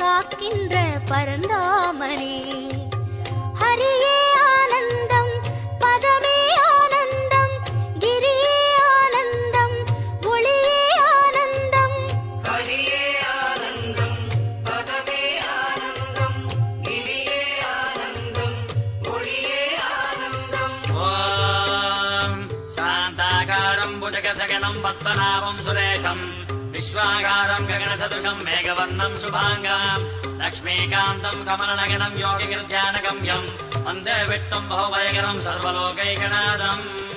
காக்கின்ற பரந்தாமனே. ஹரியே ஆனந்தம், பதமே ஆனந்தம், கிரியே ஆனந்தம், ஒளியே ஆனந்தம். ஹரியே ஆனந்தம், பதமே ஆனந்தம், கிரியே ஆனந்தம், ஒளியே ஆனந்தம். ஓம் சாந்தாகாரம் புஜகசகனம் பத்மநாபம் சுரேஷம் विश्वागारं गगनसदृशं मेघवर्णं शुभाङ्गं लक्ष्मीकान्तं कमलनगनं योगिगिर्ध्यानगम्यं वन्दे विष्णुं बहुभयकरं सर्वलोकैकनाथम्.